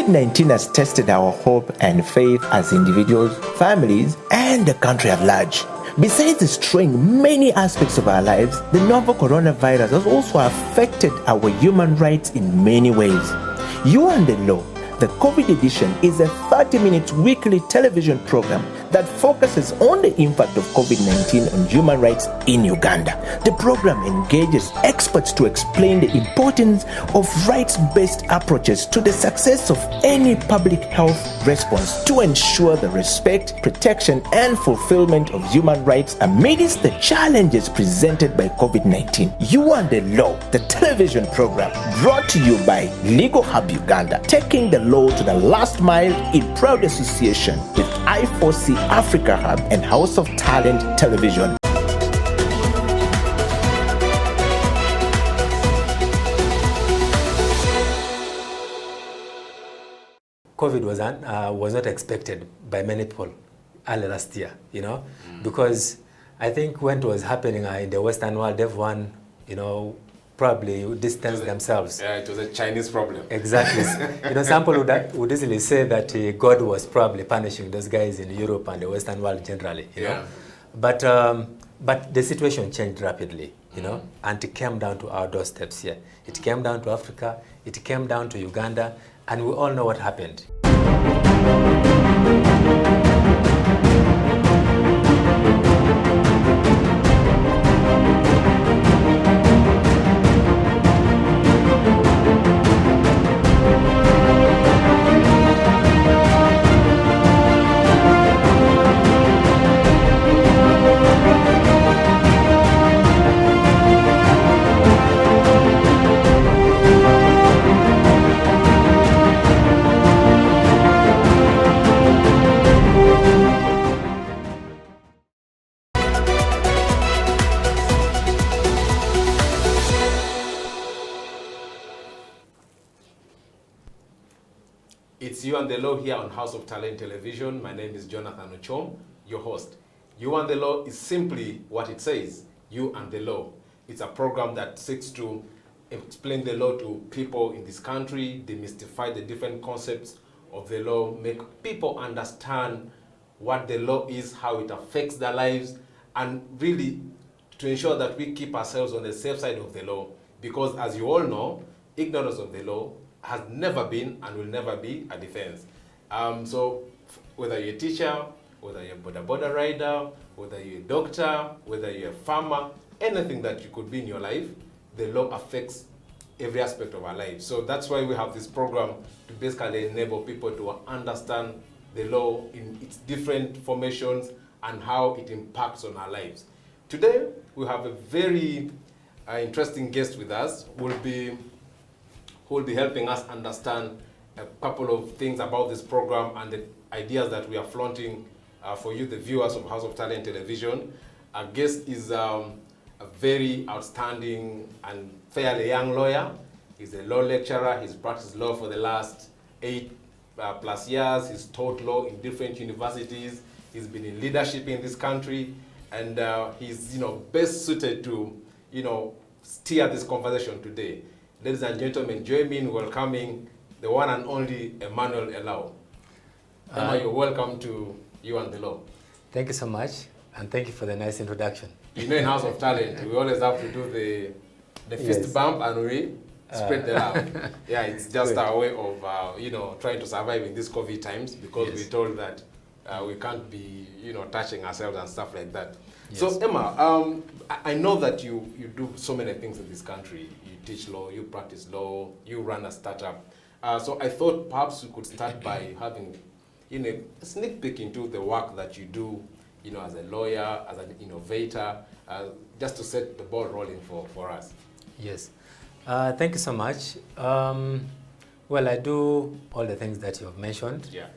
COVID-19 has tested our hope and faith as individuals, families, and the country at large. Besides destroying many aspects of our lives, the novel coronavirus has also affected our human rights in many ways. You and the Law, the COVID edition, is a 30-minute weekly television program that focuses on the impact of COVID-19 on human rights in Uganda. The program engages experts to explain the importance of rights-based approaches to the success of any public health response to ensure the respect, protection, and fulfillment of human rights amidst the challenges presented by COVID-19. You and the Law, the television program, brought to you by Legal Hub Uganda, taking the law to the last mile in proud association with I4C Africa Hub and House of Talent Television. COVID was not expected by many people early last year, because I think when it was happening in the Western world, everyone, probably distanced themselves. Yeah, it was a Chinese problem. Exactly. Some people would easily say that God was probably punishing those guys in Europe and the Western world generally, Yeah. But the situation changed rapidly, and it came down to our doorsteps here. It came down to Africa, it came down to Uganda, and we all know what happened. It's You and the Law here on House of Talent Television. My name is Jonathan Ochom, your host. You and the Law is simply what it says, You and the Law. It's a program that seeks to explain the law to people in this country, demystify the different concepts of the law, make people understand what the law is, how it affects their lives, and really to ensure that we keep ourselves on the safe side of the law. Because as you all know, ignorance of the law has never been and will never be a defense. So whether you're a teacher, whether you're a border rider, whether you're a doctor, whether you're a farmer, anything that you could be in your life, the law affects every aspect of our lives. So that's why we have this program to basically enable people to understand the law in its different formations and how it impacts on our lives. Today, we have a very interesting guest with us who will be helping us understand a couple of things about this program and the ideas that we are flaunting for you, the viewers of House of Talent Television. Our guest is a very outstanding and fairly young lawyer. He's a law lecturer. He's practiced law for the last 8+ years. He's taught law in different universities. He's been in leadership in this country, and he's best suited to steer this conversation today. Ladies and gentlemen, join me in welcoming the one and only Emmanuel Elau. Emma, you're welcome to You and the Law. Thank you so much, and thank you for the nice introduction. In House of Talent, we always have to do the fist bump and we spread the love. Yeah, it's just our way of trying to survive in these COVID times, because we're told that we can't be touching ourselves and stuff like that. Yes. So Emma, I know that you do so many things in this country. You teach law, you practice law, you run a startup. So I thought perhaps we could start by having a sneak peek into the work that you do, as a lawyer, as an innovator, just to set the ball rolling for us. Yes. Thank you so much. Well, I do all the things that you have mentioned. Yeah.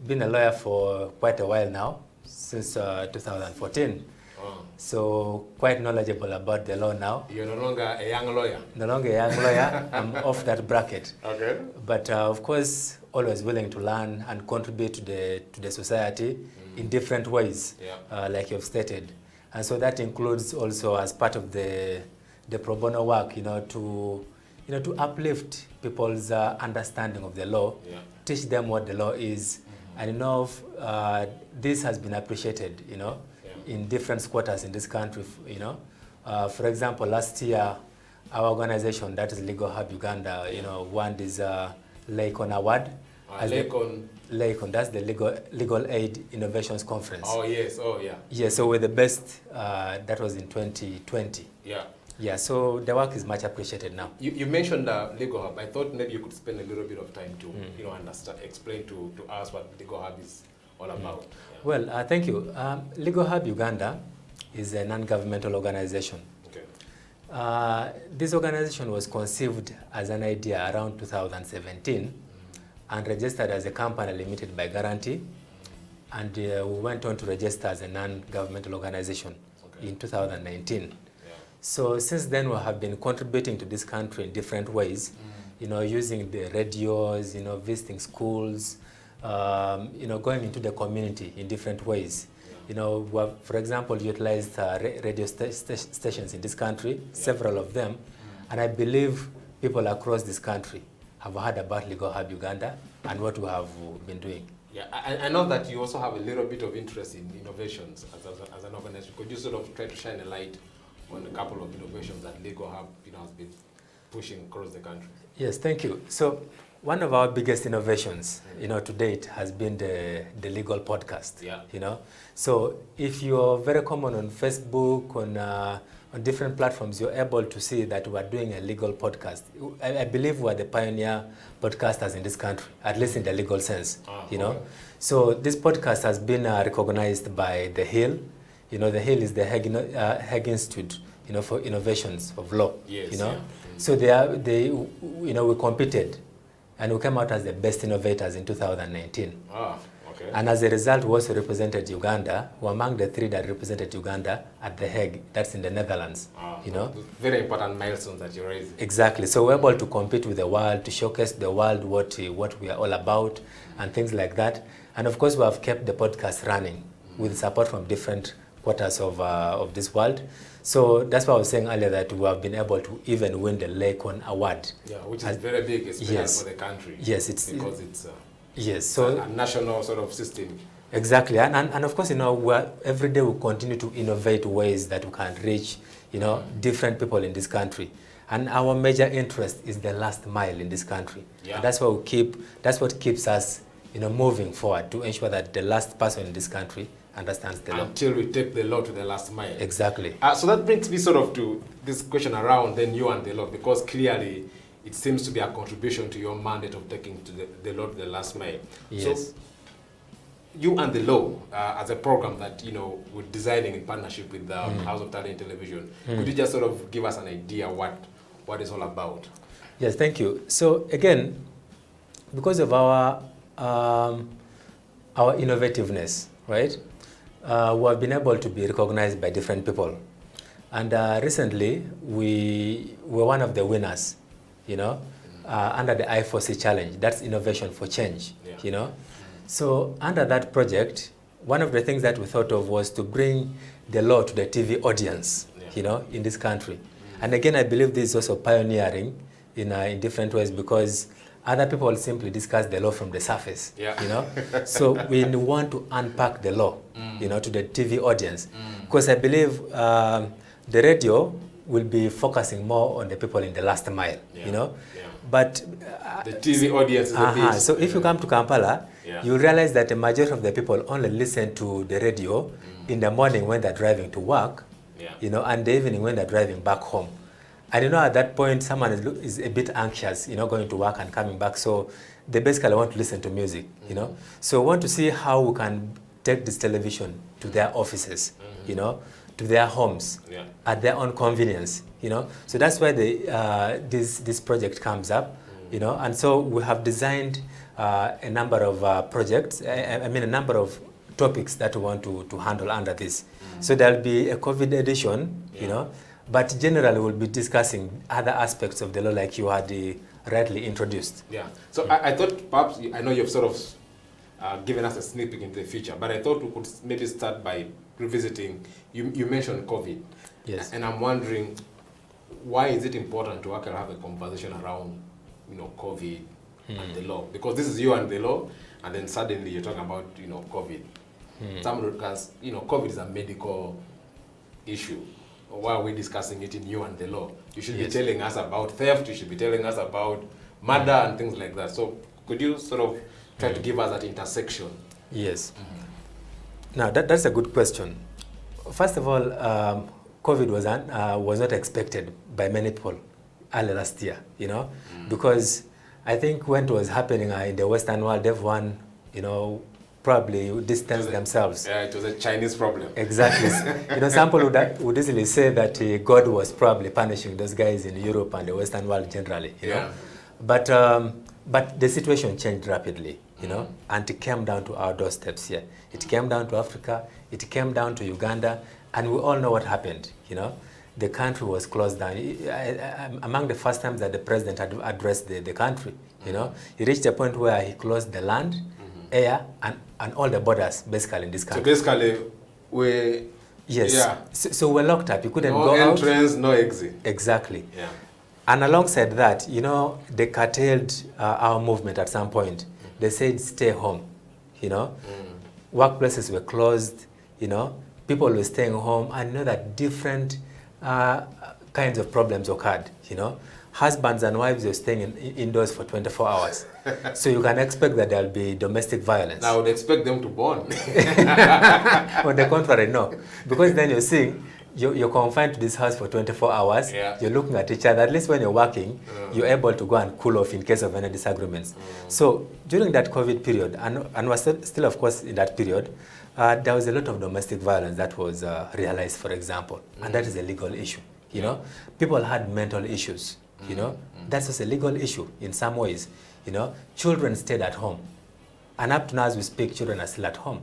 Been a lawyer for quite a while now, since 2014. Oh. So quite knowledgeable about the law now. You're no longer a young lawyer. No longer a young lawyer. I'm off that bracket. Okay. But of course, always willing to learn and contribute to the society in different ways, like you've stated. And so that includes also, as part of the pro bono work, to to uplift people's understanding of the law, teach them what the law is, and this has been appreciated, in different quarters in this country, For example, last year, our organization, that is Legal Hub Uganda, won this LACON award. LACON, that's the Legal Aid Innovations Conference. Oh, yes. Oh, yeah. Yeah, so we're the best. That was in 2020. Yeah. Yeah, so the work is much appreciated now. You mentioned Legal Hub. I thought maybe you could spend a little bit of time to, explain to us what Legal Hub is all about. Yeah. Well, thank you. Legal Hub Uganda is a non-governmental organization. Okay. This organization was conceived as an idea around 2017 and registered as a company limited by guarantee. And we went on to register as a non-governmental organization in 2019. So since then, we have been contributing to this country in different ways, using the radios, visiting schools, going into the community in different ways. We have, for example, utilized radio stations in this country, several of them, and I believe people across this country have heard about Legal Hub Uganda and what we have been doing. Yeah, I know that you also have a little bit of interest in innovations as an organization. Could you sort of try to shine a light on a couple of innovations that Legal Hub has been pushing across the country? Yes, thank you. So one of our biggest innovations, to date has been the legal podcast. Yeah. So if you're very common on Facebook, on different platforms, you're able to see that we're doing a legal podcast. I believe we're the pioneer podcasters in this country, at least in the legal sense. Okay. So this podcast has been recognized by The Hill. The Hill is the Hague Institute, for innovations of law. Yes. Yeah. So we competed, and we came out as the best innovators in 2019. Okay. And as a result, we also represented Uganda. We're among the 3 that represented Uganda at The Hague. That's in the Netherlands. Very important milestones that you raised. Exactly. So we're able to compete with the world, to showcase the world what we are all about, and things like that. And of course, we have kept the podcast running with support from different quarters of this world. So that's why I was saying earlier that we have been able to even win the LACON award. Yeah, which is very big, especially for the country. Yes, because it's so a national sort of system. Exactly, and of course, every day we continue to innovate ways that we can reach, different people in this country. And our major interest is the last mile in this country. Yeah. And that's what keeps us, moving forward to ensure that the last person in this country understands the law. Until we take the law to the last mile. Exactly. So that brings me sort of to this question around then you and the law, because clearly it seems to be a contribution to your mandate of taking to the law to the last mile. Yes. So you and the law, as a program that we're designing in partnership with the House of Talent Television, could you just sort of give us an idea what it's all about? Yes, thank you. So again, because of our innovativeness, right? We have been able to be recognized by different people. And recently, we were one of the winners, under the I4C challenge. That's Innovation for Change, So under that project, one of the things that we thought of was to bring the law to the TV audience, in this country. And again, I believe this is also pioneering in different ways, because other people simply discuss the law from the surface, So we want to unpack the law, to the TV audience. Because I believe the radio will be focusing more on the people in the last mile, But the TV audience is a bit. So if you come to Kampala, you realize that the majority of the people only listen to the radio in the morning when they're driving to work, and the evening when they're driving back home. And at that point, someone is a bit anxious, going to work and coming back. So they basically want to listen to music, So we want to see how we can take this television to their offices, to their homes, at their own convenience, So that's why this project comes up, And so we have designed a number of projects, a number of topics that we want to handle under this. So there'll be a COVID edition, but generally we'll be discussing other aspects of the law like you had rightly introduced. Yeah. So I thought perhaps, I know you've sort of given us a sneak peek into the future, but I thought we could maybe start by revisiting, you mentioned COVID. Yes. And I'm wondering, why is it important to actually have a conversation around, COVID and the law? Because this is you and the law, and then suddenly you're talking about, COVID. Some because, COVID is a medical issue. Why are we discussing it in you and the law? You should be telling us about theft, you should be telling us about murder and things like that. So could you sort of try to give us that intersection? Yes. Now, that's a good question. First of all, COVID was not expected by many people early last year, because I think when it was happening in the Western world, everyone, probably distanced themselves. Yeah, it was a Chinese problem. Exactly. Some people would easily say that God was probably punishing those guys in Europe and the Western world generally, know. But the situation changed rapidly, and it came down to our doorsteps here. It came down to Africa, it came down to Uganda, and we all know what happened, The country was closed down. Among the first times that the president had addressed the country, he reached a point where he closed the land, air, and all the borders, basically, in this country. So basically, So we're locked up. You couldn't go out. No entrance, no exit. Exactly. Yeah. And alongside that, they curtailed our movement at some point. They said, stay home, Workplaces were closed, People were staying home. I know that different kinds of problems occurred, Husbands and wives were staying indoors for 24 hours. So you can expect that there'll be domestic violence. I would expect them to burn. On the contrary, no. Because then you're seeing, you're confined to this house for 24 hours. Yeah. You're looking at each other. At least when you're working, you're able to go and cool off in case of any disagreements. So during that COVID period, and we're still of course in that period, there was a lot of domestic violence that was realized, for example. And that is a legal issue. People had mental issues. That's just a legal issue in some ways. Children stayed at home. And up to now as we speak, children are still at home.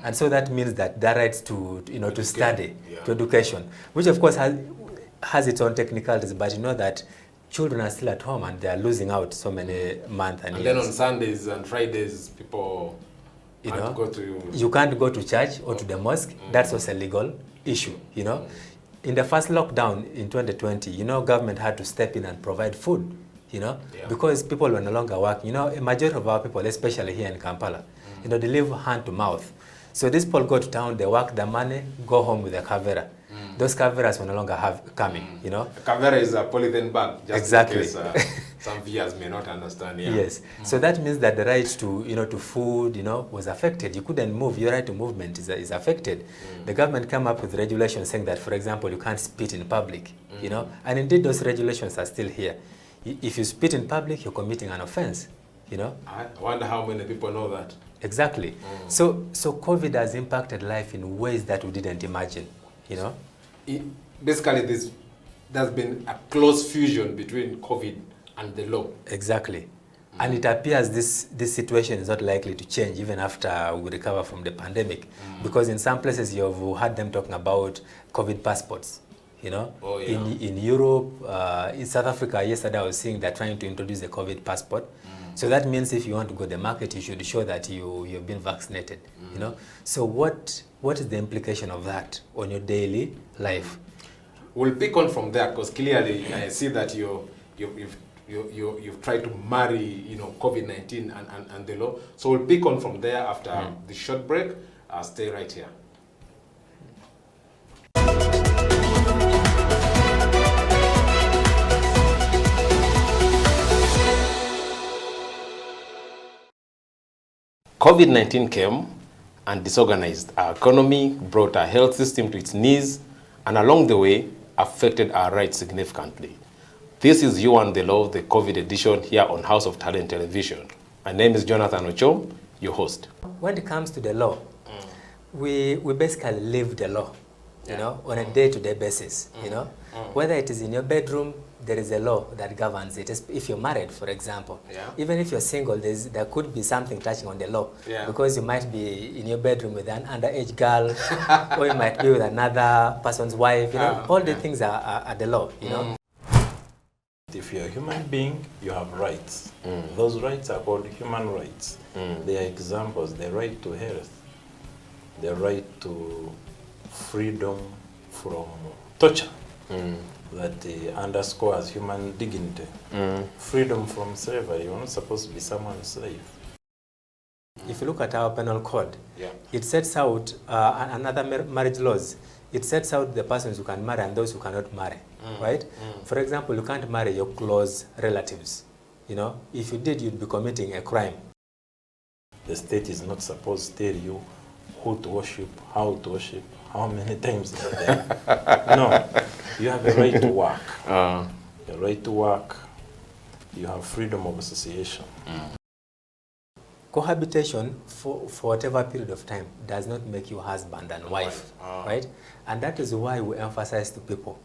And so that means that their rights to, to study, to education, which of course has its own technicalities, but that children are still at home and they are losing out so many months and years. Then on Sundays and Fridays, people can't go to... You can't go to church or to the mosque. That's also a legal issue, In the first lockdown in 2020, government had to step in and provide food, because people were no longer working. A majority of our people, especially here in Kampala, they live hand to mouth. So these people go to town, they work their money, go home with a kavera. Those kaveras will no longer coming, A kavera is a polythene bag, just exactly. in case some viewers may not understand. Yeah. Yes. So that means that the right to, to food, was affected. You couldn't move. Your right to movement is affected. The government came up with regulations saying that, for example, you can't spit in public, And indeed, those regulations are still here. If you spit in public, you're committing an offense, I wonder how many people know that. Exactly. So COVID has impacted life in ways that we didn't imagine, Basically, there's been a close fusion between COVID and the law. Exactly. And it appears this situation is not likely to change even after we recover from the pandemic. Because in some places you've had them talking about COVID passports, in Europe, in South Africa, yesterday I was seeing they're trying to introduce a COVID passport. So that means if you want to go to the market, you should show that you've been vaccinated, So what is the implication of that on your daily life? We'll pick on from there because clearly I see that you've tried to marry, COVID-19 and the law. So we'll pick on from there after the short break. Stay right here. COVID-19 came and disorganized our economy, brought our health system to its knees, and along the way, affected our rights significantly. This is You and the Law, the COVID edition here on House of Talent Television. My name is Jonathan Ochom, your host. When it comes to the law, we basically live the law, on a day-to-day basis, Whether it is in your bedroom, there is a law that governs it. If you're married, for example, even if you're single, there could be something touching on the law, because you might be in your bedroom with an underage girl, or you might be with another person's wife. All the things are the law. If you're a human being, you have rights. Those rights are called human rights. They are examples: the right to health, the right to freedom from torture, that underscores human dignity. Freedom from slavery. You're not supposed to be someone's slave. If you look at our penal code, Yeah. it sets out another marriage laws. It sets out the persons who can marry and those who cannot marry, right? For example, you can't marry your close relatives. You know, if you did, you'd be committing a crime. The state is not supposed to tell you who to worship, how to worship, how many times in a day. No, you have a right to work. A right to work. You have freedom of association. Cohabitation for whatever period of time does not make you husband and wife, right? And that is why we emphasize to people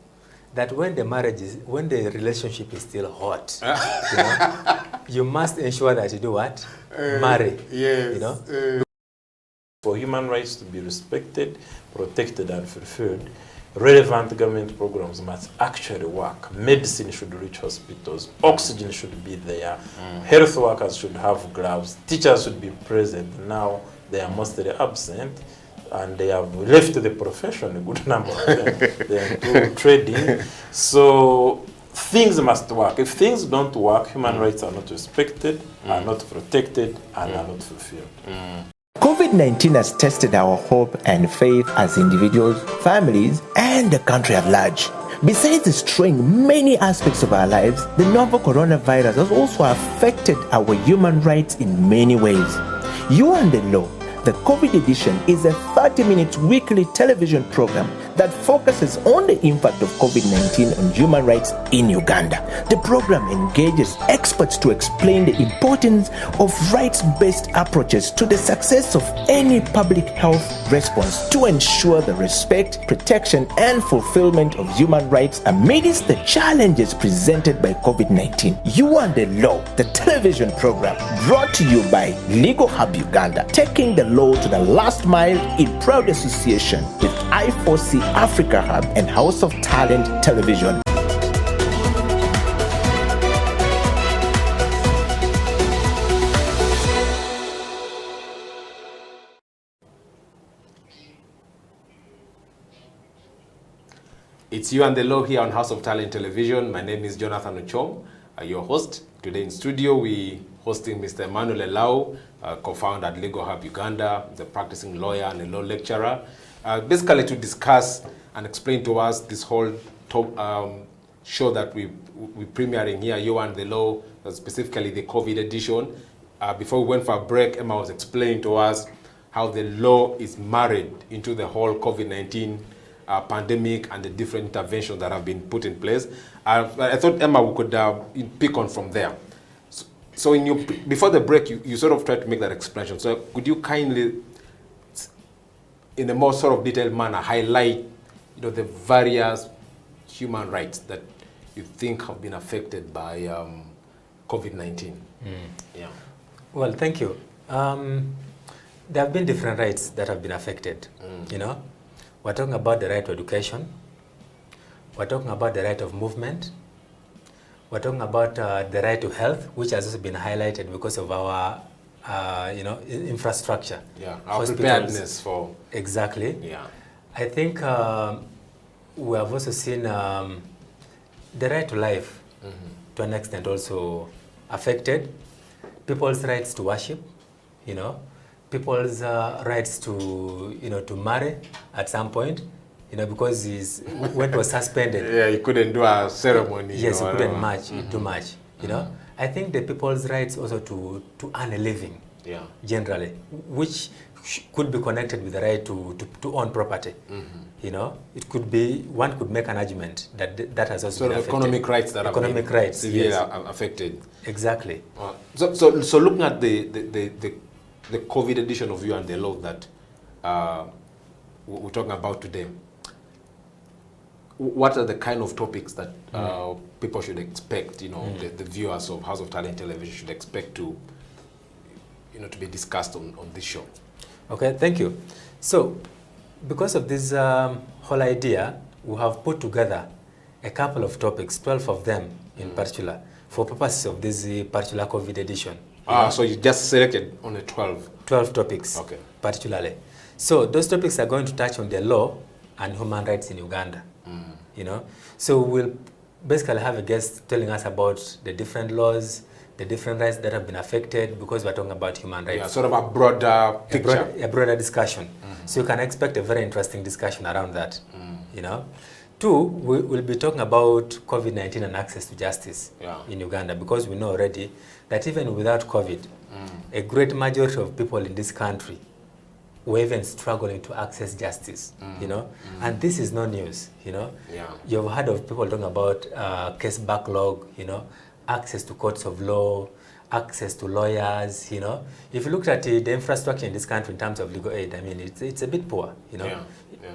that when the relationship is still hot, you know, you must ensure that you do what? Marry. Yes. You know? For human rights to be respected, protected, and fulfilled, relevant government programs must actually work. Medicine should reach hospitals. Oxygen should be there. Health workers should have gloves. Teachers should be present. Now they are mostly absent, and they have left the profession, a good number of them. They are into trading. So things must work. If things don't work, human rights are not respected, are not protected, and are not fulfilled. COVID-19 has tested our hope and faith as individuals, families, and the country at large. Besides destroying many aspects of our lives, the novel coronavirus has also affected our human rights in many ways. You and the Law, the COVID edition, is a 30-minute weekly television program that focuses on the impact of COVID-19 on human rights in Uganda. The program engages experts to explain the importance of rights-based approaches to the success of any public health response to ensure the respect, protection, and fulfillment of human rights amidst the challenges presented by COVID-19. You and the Law, the television program, brought to you by Legal Hub Uganda, taking the law to the last mile in proud association with I4C Africa Hub and House of Talent Television. It's You and the Law here on House of Talent Television. My name is Jonathan Ochom, your host. Today in studio, we hosting Mr. Emmanuel Elau, co-founder at Legal Hub Uganda, the practicing lawyer and a law lecturer, basically to discuss and explain to us this whole show that we're premiering here, You and the Law, specifically the COVID edition. Before we went for a break, Emma was explaining to us how the law is married into the whole COVID-19 pandemic and the different interventions that have been put in place. I thought, Emma, we could pick on from there. So before the break, you sort of tried to make that explanation. So could you kindly, in a more sort of detailed manner, highlight the various human rights that you think have been affected by COVID-19? Yeah. Well, thank you. There have been different rights that have been affected. You know, we're talking about the right to education. We're talking about the right of movement. We're talking about the right to health, which has also been highlighted because of our, infrastructure. Yeah, our preparedness for... Exactly. Yeah. I think we have also seen the right to life, to an extent, also affected. People's rights to worship, people's rights to, to marry at some point, because when it was suspended. Yeah, he couldn't do a ceremony. Yes, he couldn't do much, I think the people's rights also to earn a living, generally, which could be connected with the right to own property. It could be, one could make an argument that has also been affected. Economic rights that economic rights, severely yes. affected. Exactly. So looking at the COVID edition of You and the Law that we're talking about today, what are the kind of topics that people should expect, the viewers of House of Talent Television should expect to be discussed on this show? Okay, thank you. So, because of this whole idea, we have put together a couple of topics, 12 of them in particular, for purposes of this particular COVID edition. So you just selected only 12? 12 topics, okay, particularly. So those topics are going to touch on the law and human rights in Uganda. So we'll basically have a guest telling us about the different laws, the different rights that have been affected, because we're talking about human rights. Yeah, sort of a broader picture. A broader discussion. So you can expect a very interesting discussion around that. Two, we'll be talking about COVID-19 and access to justice in Uganda, because we know already that even without COVID, a great majority of people in this country were even struggling to access justice, and this is no news, You've heard of people talking about case backlog, access to courts of law, access to lawyers, If you look at the infrastructure in this country in terms of legal aid, I mean, it's a bit poor,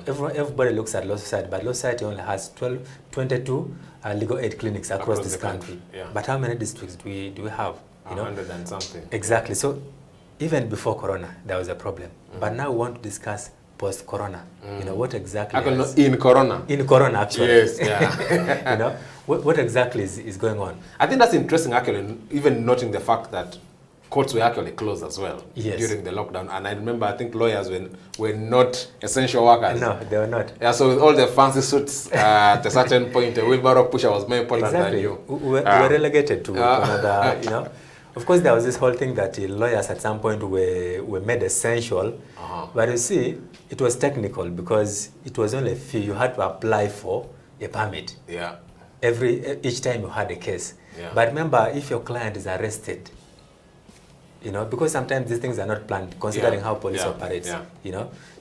Everybody looks at Law Society, but Law Society only has 22 legal aid clinics across this country. But how many districts do we have? 100 and something. Exactly. So even before Corona, there was a problem. But now we want to discuss post-Corona. What exactly? Actually, in Corona. In Corona, actually. Yes, yeah. What exactly is going on? I think that's interesting, actually, even noting the fact that courts were actually closed as well during the lockdown. And I remember, I think lawyers were not essential workers. No, they were not. Yeah, so with all the fancy suits, at a certain point, a wheelbarrow pusher was more important than you. We were relegated to another, Of course, there was this whole thing that lawyers at some point were made essential. But you see, it was technical because it was only a fee. You had to apply for a permit. Yeah. Each time you had a case. Yeah. But remember, if your client is arrested, because sometimes these things are not planned, considering how police operates.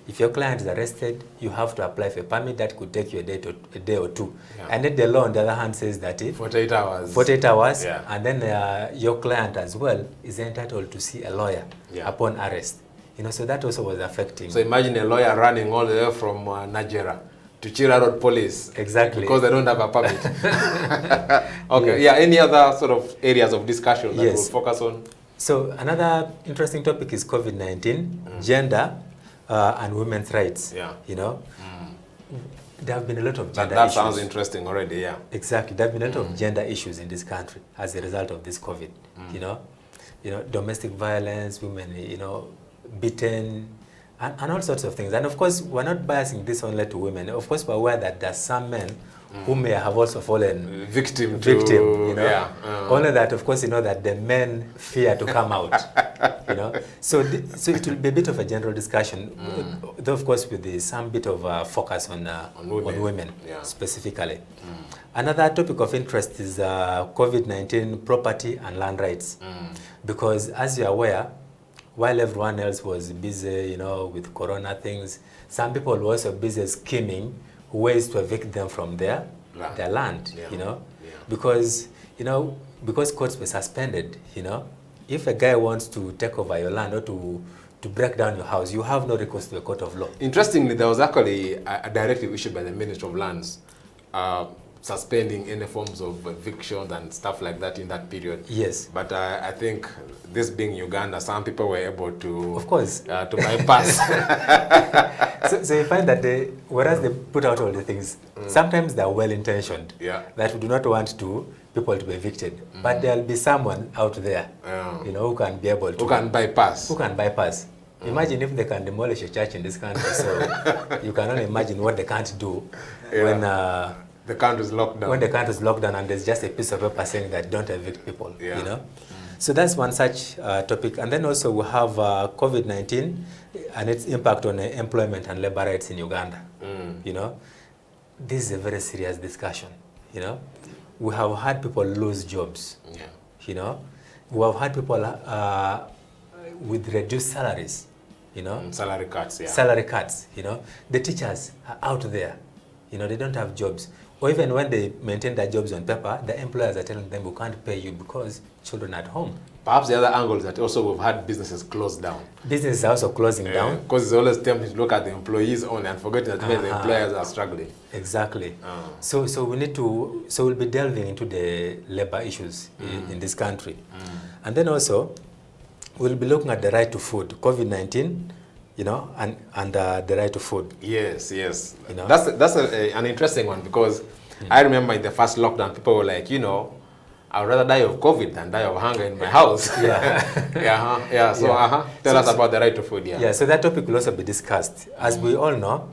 If your client is arrested, you have to apply for a permit that could take you a day or two. And then the law, on the other hand, says that 48 hours. 48 hours, and then your client as well is entitled to see a lawyer upon arrest. So that also was affecting. So imagine a lawyer running all the way from Nigeria to Chira Road Police. Exactly. Because they don't have a permit. Okay. Yeah. Any other sort of areas of discussion that we'll focus on? So another interesting topic is COVID-19, gender, and women's rights. Yeah. There have been a lot of gender that issues. Sounds interesting already, yeah. Exactly. There have been a lot of gender issues in this country as a result of this COVID. Domestic violence, women, beaten, and all sorts of things. And of course, we're not biasing this only to women. Of course, we're aware that there are some men who may have also fallen victim. Only that, of course, that the men fear to come out. So it will be a bit of a general discussion, though of course with some bit of focus on women specifically. Another topic of interest is COVID-19 property and land rights, because as you're aware, while everyone else was busy, with Corona things, some people were also busy scheming ways to evict them from their land, because courts were suspended, if a guy wants to take over your land or to break down your house, you have no recourse to a court of law. Interestingly, there was actually a directive issued by the Ministry of Lands suspending any forms of evictions and stuff like that in that period. Yes. But I think this being Uganda, some people were able to, of course, to bypass. So you find that whereas they put out all the things, sometimes they're well-intentioned, that we do not want people to be evicted. But there'll be someone out there, who can be able to... Who can bypass. Imagine if they can demolish a church in this country, so you can only imagine what they can't do when... the country is locked down. When the country is locked down and there's just a piece of paper saying that don't evict people, So that's one such topic. And then also we have COVID-19 and its impact on employment and labor rights in Uganda. This is a very serious discussion. We have had people lose jobs. We have had people with reduced salaries. Salary cuts, Salary cuts, The teachers are out there. They don't have jobs. Or even when they maintain their jobs on paper, the employers are telling them, we can't pay you because children are at home. Perhaps the other angle is that also we've had businesses closed down. Businesses are also closing down. Because it's always tempting to look at the employees only and forgetting that the employers are struggling. Exactly. So we'll be delving into the labor issues in this country. And then also, we'll be looking at the right to food, COVID-19, and the right to food. Yes. That's an interesting one, because I remember in the first lockdown, people were like, I'd rather die of COVID than die of hunger in my house. Tell us about the right to food. So that topic will also be discussed. As we all know,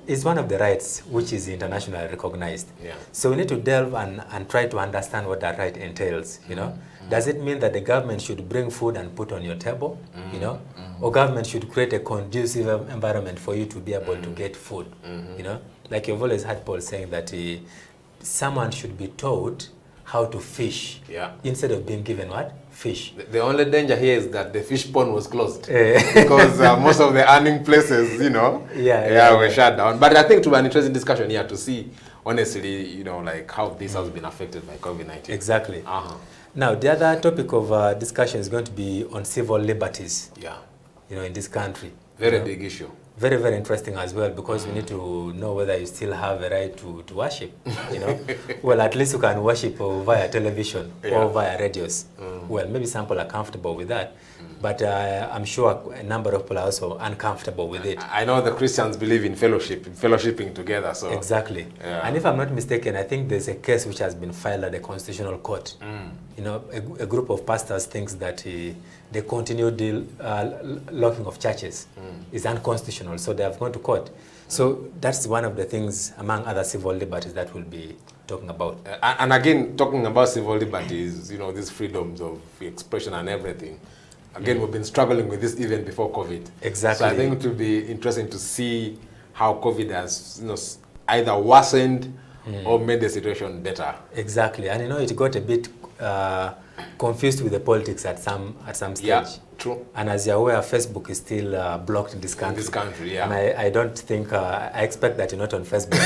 it's one of the rights which is internationally recognized. Yeah. So we need to delve and try to understand what that right entails, you know. Does it mean that the government should bring food and put on your table, you know, or government should create a conducive environment for you to be able to get food, you know? Like you've always had Paul saying that someone should be taught how to fish instead of being given what? Fish. The only danger here is that the fish pond was closed because most of the earning places, you know, were shut down. But I think it will be an interesting discussion here to see, honestly, you know, like how this has been affected by COVID-19. Exactly. Now, the other topic of discussion is going to be on civil liberties. Yeah. You know, in this country. Very big issue. Very, very interesting as well, because we need to know whether you still have a right to worship, you know. Well, at least you can worship via television or via radios. Well, maybe some people are comfortable with that, but I'm sure a number of people are also uncomfortable with it. I know the Christians believe in fellowshipping together. So exactly. And if I'm not mistaken, I think there's a case which has been filed at the Constitutional Court. You know, a group of pastors thinks that the continued locking of churches is unconstitutional, so they have gone to court. So that's one of the things, among other civil liberties, that we'll be talking about. And again, talking about civil liberties, you know, these freedoms of expression and everything. Again, we've been struggling with this even before COVID. Exactly. So I think it will be interesting to see how COVID has, you know, either worsened or made the situation better. Exactly, and you know, it got a bit confused with the politics at some stage. Yeah, true. And as you're aware, Facebook is still blocked in this country. In this country, yeah. And I don't think, I expect that you're not on Facebook.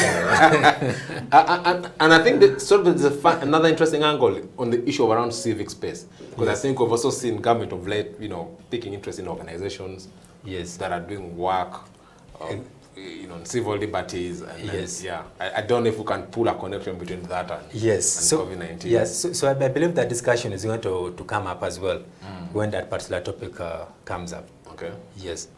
And I think that sort of there's another interesting angle on the issue of around civic space. Because I think we've also seen government of late, you know, taking interest in organizations that are doing work, you know, civil liberties. And I don't know if we can pull a connection between that and COVID-19. Yes, so I believe that discussion is going to come up as well when that particular topic comes up. Okay. Yes.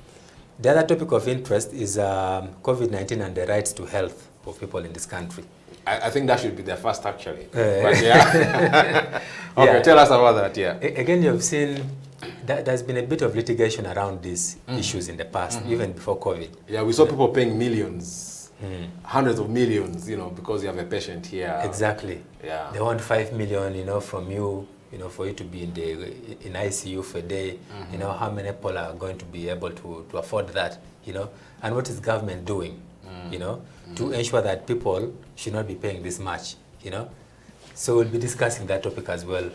The other topic of interest is COVID-19 and the rights to health of people in this country. I think that should be the first, actually. But okay, tell us about that, Again, you've seen that there's been a bit of litigation around these issues in the past, even before COVID. Yeah, we saw people paying millions, hundreds of millions, you know, because you have a patient here. Exactly. Yeah. They want 5 million, you know, from you, you know, for you to be in ICU for a day. You know, how many people are going to be able to afford that, you know? And what is government doing, you know, to ensure that people should not be paying this much, you know? So we'll be discussing that topic as well.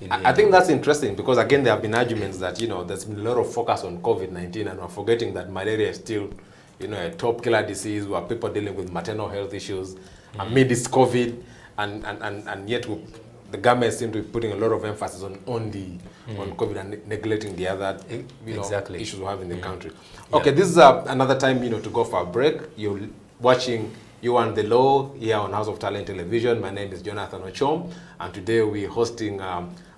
I think that's interesting because, again, there have been arguments that, you know, there's been a lot of focus on COVID-19 and we're forgetting that malaria is still, you know, a top killer disease where people are dealing with maternal health issues amidst COVID, and yet the government seems to be putting a lot of emphasis on COVID and neglecting the other issues we have in the country. Okay, this is another time, you know, to go for a break. You're watching You and the Law here on House of Talent Television. My name is Jonathan Ochom, and today we're hosting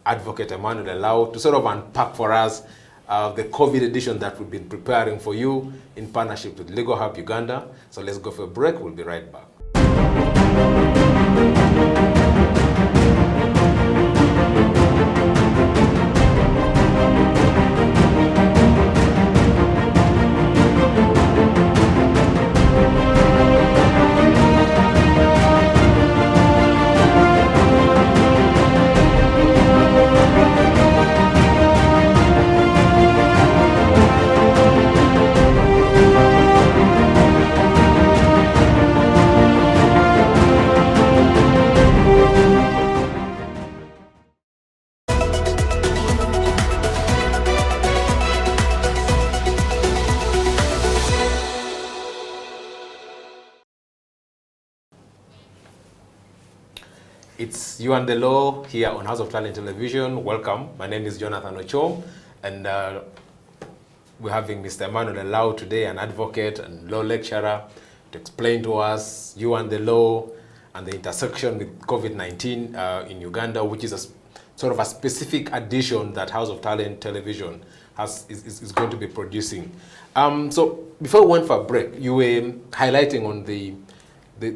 Advocate Emmanuel Elau to sort of unpack for us the COVID edition that we've been preparing for you in partnership with Legal Hub Uganda. So let's go for a break. We'll be right back. It's You and the Law here on House of Talent Television. Welcome. My name is Jonathan Ochom, and we're having Mr. Emmanuel Elau today, an advocate and law lecturer, to explain to us You and the Law and the intersection with COVID-19 in Uganda, which is a sort of a specific edition that House of Talent Television is going to be producing. So before we went for a break, you were highlighting on the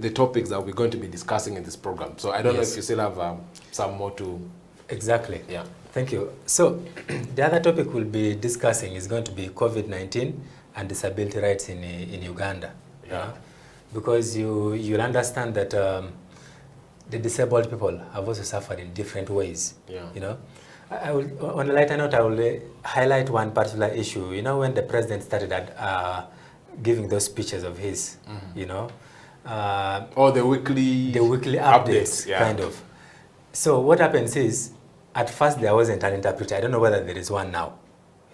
topics that we're going to be discussing in this program. So I don't know if you still have some more to... Exactly. Yeah. Thank you. So the other topic we'll be discussing is going to be COVID-19 and disability rights in Uganda. Yeah. because you'll understand that the disabled people have also suffered in different ways. Yeah. You know, I will, on a lighter note, I will highlight one particular issue. You know, when the president started at, giving those speeches of his, you know, Or the weekly updates, yeah. kind of. So what happens is, at first there wasn't an interpreter. I don't know whether there is one now.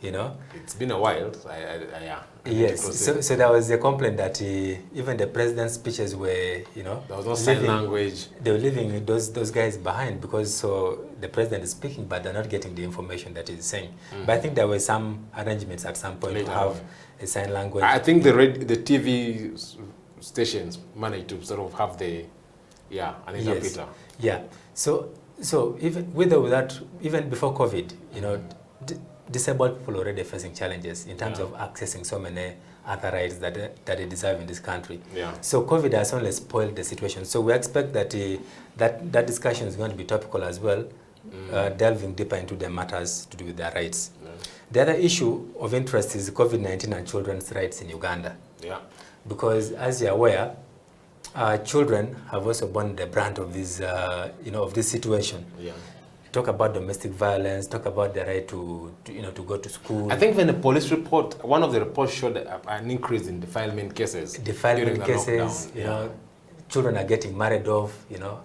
You know, It's been a while. Yeah. yes. So there was a complaint that even the president's speeches were, you know, There was no sign language. They were leaving those guys behind, because so the president is speaking, but they're not getting the information that he's saying. But I think there were some arrangements at some point Later to have on. a sign language. I think the TV stations managed to sort of have an interpreter. Yeah. So even with or without, even before COVID, you know, disabled people already facing challenges in terms of accessing so many other rights that they deserve in this country. Yeah. So COVID has only spoiled the situation. So we expect that that discussion is going to be topical as well, delving deeper into the matters to do with their rights. Yeah. The other issue of interest is COVID-19 and children's rights in Uganda. Yeah. Because as you're aware, children have also borne the brunt of this, of this situation. Yeah. Talk about domestic violence, talk about the right to go to school. I think when the police report, one of the reports showed an increase in defilement cases. Defilement during the cases, lockdown. you know, children are getting married off, you know,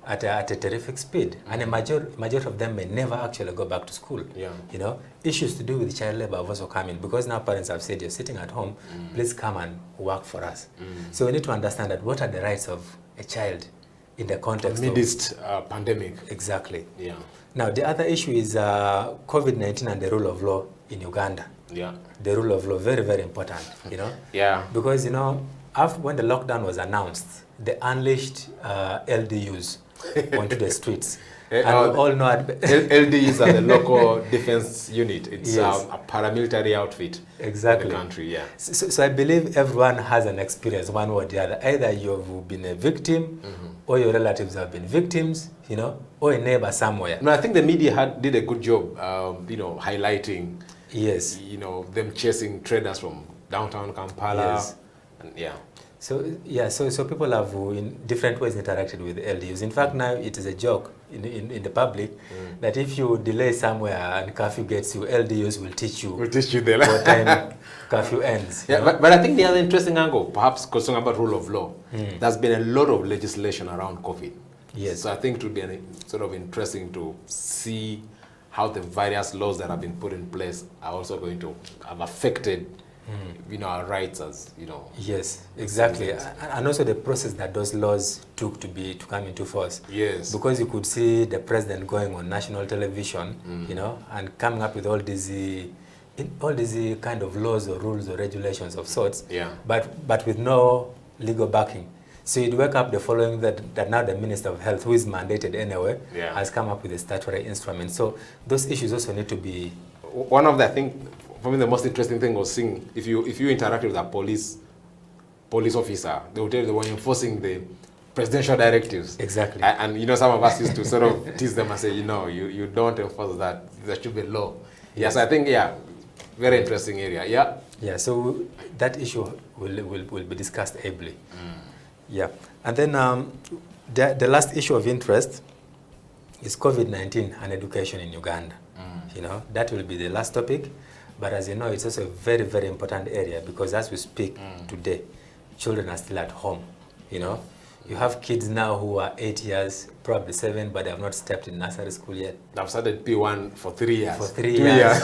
at a terrific speed. And a majority of them may never actually go back to school. Yeah. You know, issues to do with child labor have also come in, because now parents have said, you're sitting at home, please come and work for us. So we need to understand that what are the rights of a child in the context Amidst pandemic. Exactly. Yeah. Now, the other issue is COVID-19 and the rule of law in Uganda. Yeah. The rule of law, very, very important, you know. Yeah. Because, you know, when the lockdown was announced, they unleashed LDUs onto the streets. And we all know LDUs are the local defense unit. It's Yes. a paramilitary outfit Exactly. in the country. Yeah. So I believe everyone has an experience, one or the other. Either you've been a victim, or your relatives have been victims, you know, or a neighbor somewhere. No, I think the media did a good job, highlighting, Yes. them chasing traders from downtown Kampala. Yes. And yeah. So people have in different ways interacted with the LDUs. In fact, now it is a joke in the public that if you delay somewhere and curfew gets you, LDUs will teach you We'll teach you there. what time curfew ends. you Yeah, know? but I think the other interesting angle, perhaps talking about rule of law, there's been a lot of legislation around COVID. Yes. So I think it would be sort of interesting to see how the various laws that have been put in place are also going to have affected, our rights as, Yes, exactly. And also the process that those laws took to come into force. Yes. Because you could see the president going on national television, and coming up with all these kind of laws or rules or regulations of sorts, Yeah. but with no legal backing. So you'd wake up the following that now the Minister of Health, who is mandated anyway, Yeah. has come up with a statutory instrument. So those issues also need to be... One of the, I think, for me, the most interesting thing was seeing if you interact with a police officer, they will tell you they were enforcing the presidential directives. Exactly. And some of us used to sort of tease them and say, you don't enforce that. There should be law. Yes, I think, very interesting area. Yeah. Yeah, so that issue will be discussed ably. Yeah, and then the last issue of interest is COVID-19 and education in Uganda. That will be the last topic, but as you know, it's also a very, very important area, because as we speak today, children are still at home. You have kids now who are 8 years, probably 7, but they have not stepped in nursery school yet. They've started P1 for 3 years. For 3 years,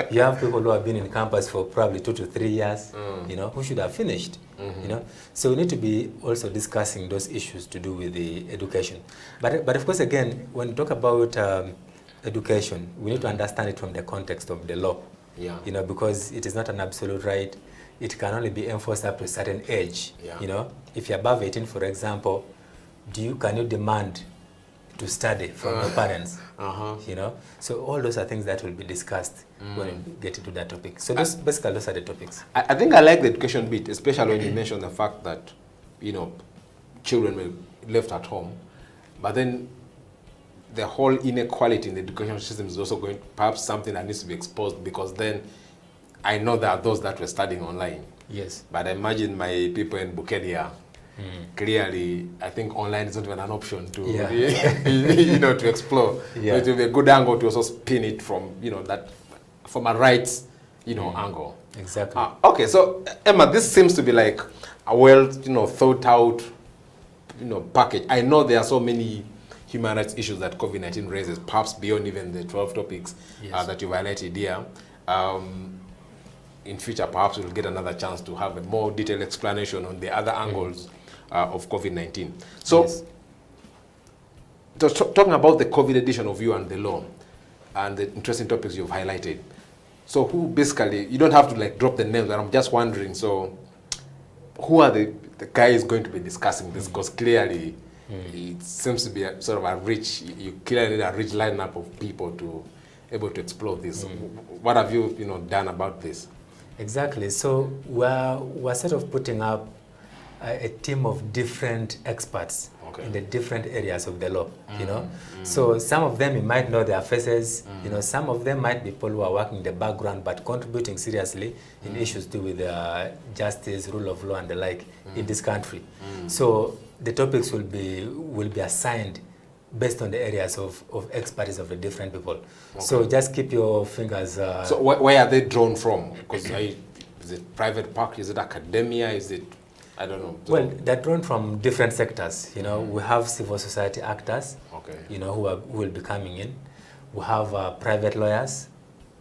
You have people who have been in campus for probably 2 to 3 years, who should have finished, So we need to be also discussing those issues to do with the education. But of course, again, when we talk about education, we need to understand it from the context of the law, because it is not an absolute right. It can only be enforced up to a certain age. If you're above 18, for example, can you demand to study from your parents? So all those are things that will be discussed when we get into that topic. So those are the topics. I think I like the education bit, especially when you mention the fact that, children were left at home, but then the whole inequality in the education system is also perhaps something that needs to be exposed, because then I know there are those that were studying online. Yes. But I imagine my people in Bukedia, clearly, I think online is not even an option to, to explore. Yeah. So it will be a good angle to also spin it from, that, from a rights, angle. Exactly. Okay, so Emma, this seems to be like a well, thought out, package. I know there are so many human rights issues that COVID-19 raises, perhaps beyond even the 12 topics that you highlighted here. In future, perhaps we'll get another chance to have a more detailed explanation on the other angles of COVID-19. So, talking about the COVID edition of You and the Law and the interesting topics you've highlighted. So, who basically, you don't have to like drop the names, but I'm just wondering, so who are the guys going to be discussing this? Because clearly, it seems to be a, sort of a rich, you clearly need a rich lineup of people to able to explore this. What have you, done about this? Exactly. So we're sort of putting up a team of different experts in the different areas of the law, So some of them, you might know their faces, some of them might be people who are working in the background but contributing seriously in issues to do with justice, rule of law and the like in this country. So the topics will be assigned based on the areas of expertise of the different people. So just keep your fingers... so where are they drawn from? Because is it private park? Is it academia? Is it... I don't know. So well, they're drawn from different sectors. We have civil society actors, who will be coming in. We have private lawyers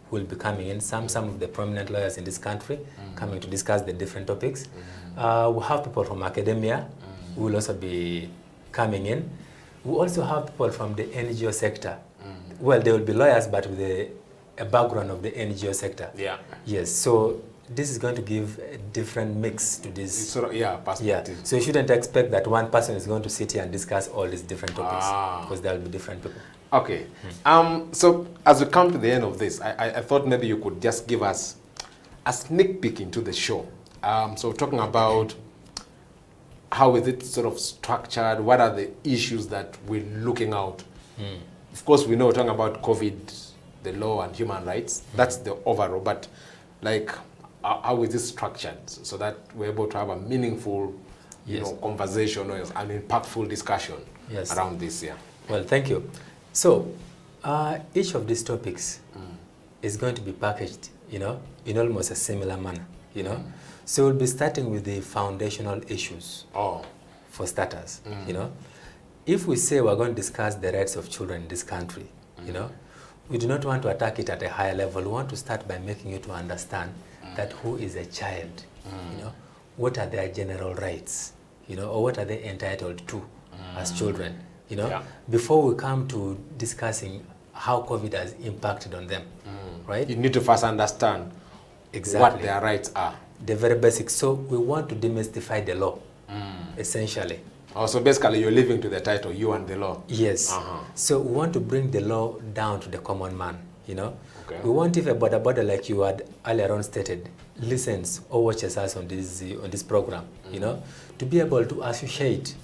who will be coming in. Some of the prominent lawyers in this country coming to discuss the different topics. We have people from academia who will also be coming in. We also have people from the NGO sector. Well, they will be lawyers, but with a background of the NGO sector. Yeah. Yes. So this is going to give a different mix to this. It's sort of, perspective. Yeah. So you shouldn't expect that one person is going to sit here and discuss all these different topics because there will be different people. Okay. So as we come to the end of this, I thought maybe you could just give us a sneak peek into the show. So talking about how is it sort of structured? What are the issues that we're looking out? Of course, we know we're talking about COVID, the law and human rights. That's the overall. But like, how is this structured so that we're able to have a meaningful, conversation or an impactful discussion around this? Yeah. Well, thank you. So each of these topics is going to be packaged, in almost a similar manner, So we'll be starting with the foundational issues for starters, If we say we're going to discuss the rights of children in this country, we do not want to attack it at a higher level. We want to start by making you to understand that who is a child, what are their general rights, or what are they entitled to as children, before we come to discussing how COVID has impacted on them, right? You need to first understand what their rights are. The very basics. So we want to demystify the law, essentially. So basically you're living to the title, You and the Law. Yes. So we want to bring the law down to the common man, We want if a border like you had earlier on stated, listens or watches us on this program, to be able to associate,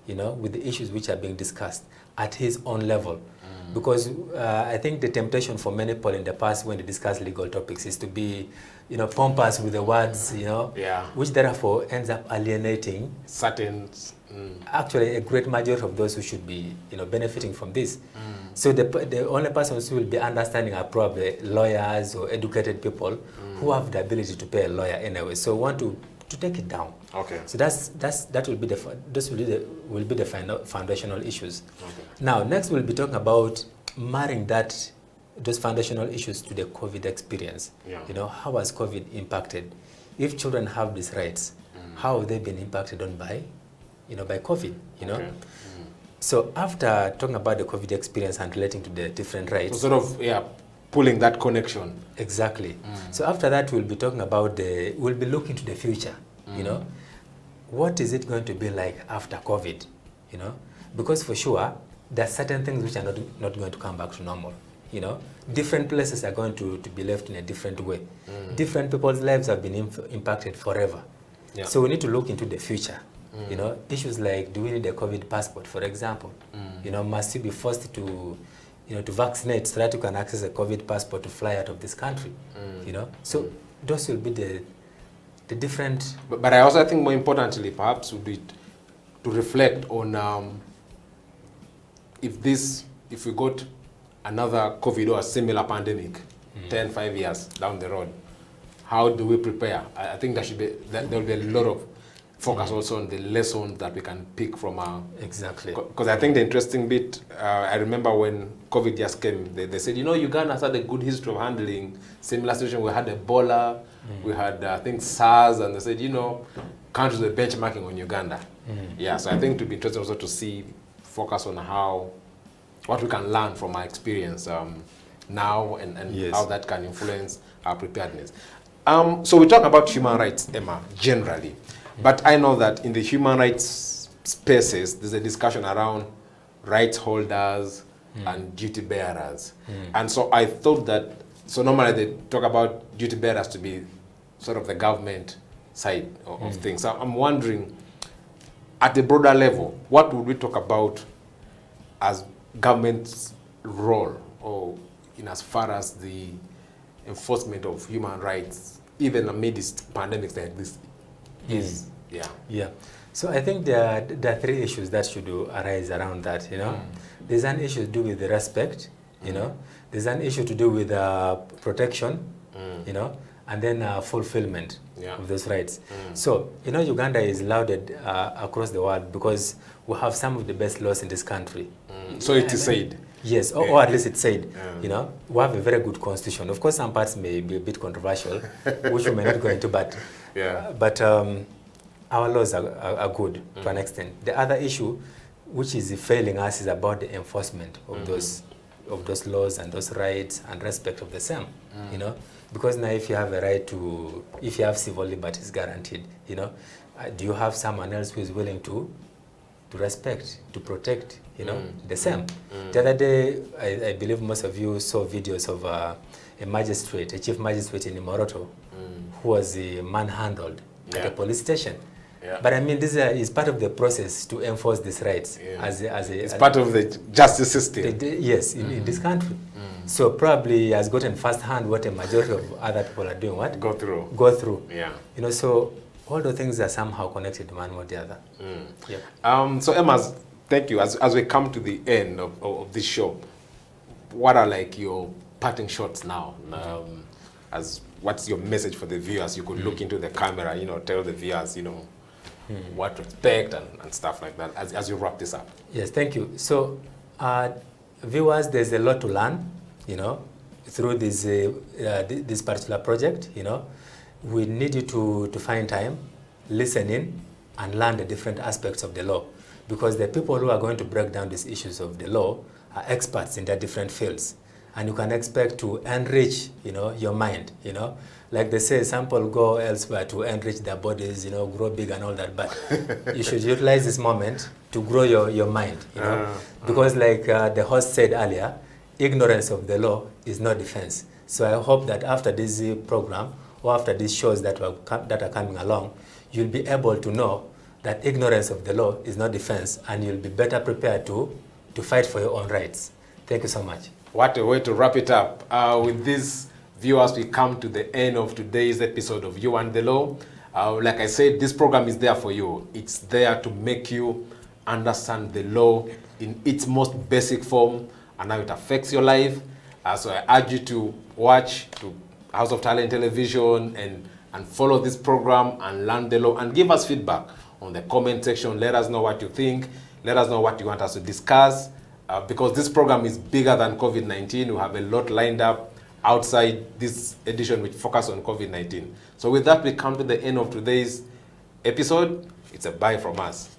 with the issues which are being discussed at his own level. Because I think the temptation for many people in the past when they discuss legal topics is to be, pompous with the words, which therefore ends up alienating certain, actually a great majority of those who should be, benefiting from this. So the only persons who will be understanding are probably lawyers or educated people who have the ability to pay a lawyer anyway. So we want to take it down. Okay. So that will be the foundational issues. Okay. Now next we'll be talking about marrying those foundational issues to the COVID experience. Yeah. How has COVID impacted? If children have these rights, how have they been impacted on by COVID? Okay. So after talking about the COVID experience and relating to the different rights, so sort of pulling that connection. Exactly. So after that, we'll be talking about we'll be looking to the future. What is it going to be like after COVID? Because for sure there are certain things which are not going to come back to normal. Different places are going to be left in a different way. Different people's lives have been impacted forever. Yeah. So we need to look into the future. Issues like, do we need a COVID passport, for example? Must you be forced to vaccinate so that you can access a COVID passport to fly out of this country? So those will be the different... But I also think more importantly, perhaps, would be to reflect on if we got another COVID or a similar pandemic 5 years down the road, how do we prepare? I think there will be a lot of focus also on the lessons that we can pick from Exactly. Because I think the interesting bit, I remember when COVID just came, they said, Uganda has had a good history of handling similar situation. We had Ebola, we had, I think, SARS, and they said, countries were benchmarking on Uganda. Yeah, so I think it would be interesting also to focus on what we can learn from our experience now and Yes. how that can influence our preparedness. So we talk about human rights, Emma, generally. But I know that in the human rights spaces, there's a discussion around rights holders and duty bearers. And so I thought that, so normally they talk about duty bearers to be sort of the government side of things. So I'm wondering, at a broader level, what would we talk about as government's role, or in as far as the enforcement of human rights, even amidst pandemics like this is? Yeah. So I think there are three issues that should arise around that. There's an issue to do with the respect. There's an issue to do with protection. And then fulfillment of those rights. So Uganda is lauded across the world because we have some of the best laws in this country. So it is said. Yes, or at least it's said. We have a very good constitution. Of course, some parts may be a bit controversial, which we may not go into, but our laws are good to an extent. The other issue, which is failing us, is about the enforcement of those laws and those rights and respect of the same. Because now, if you have a right if you have civil liberties guaranteed, do you have someone else who is willing to respect, to protect, the same? The other day, I believe most of you saw videos of a chief magistrate in Imoroto, who was manhandled at a police station. But I mean, this is part of the process to enforce these rights. It's part of the justice system. Yes, in this country. So probably he has gotten firsthand what a majority of other people are doing. What? Go through. Yeah. So all the things are somehow connected one or the other. So Emma, thank you. As we come to the end of this show, what are like your parting shots now? What's your message for the viewers? You could look into the camera, tell the viewers, what to expect and stuff like that as you wrap this up. Yes, thank you. So viewers, there's a lot to learn, through this particular project. We need you to find time, listen in, and learn the different aspects of the law, because the people who are going to break down these issues of the law are experts in their different fields, and you can expect to enrich, your mind. Like they say, some people go elsewhere to enrich their bodies, grow big and all that, but you should utilize this moment to grow your mind, because like the host said earlier, ignorance of the law is no defense. So I hope that after this program, or after these shows that are coming along, you'll be able to know that ignorance of the law is no defense, and you'll be better prepared to fight for your own rights. Thank you so much. What a way to wrap it up. With this, viewers, we come to the end of today's episode of You and the Law. Like I said, this program is there for you. It's there to make you understand the law in its most basic form and how it affects your life. So I urge you to watch House of Talent Television and follow this program and learn the law, and give us feedback on the comment section. Let us know what you think. Let us know what you want us to discuss. Because this program is bigger than COVID-19. We have a lot lined up outside this edition which focus on COVID-19. So with that, we come to the end of today's episode. It's a bye from us.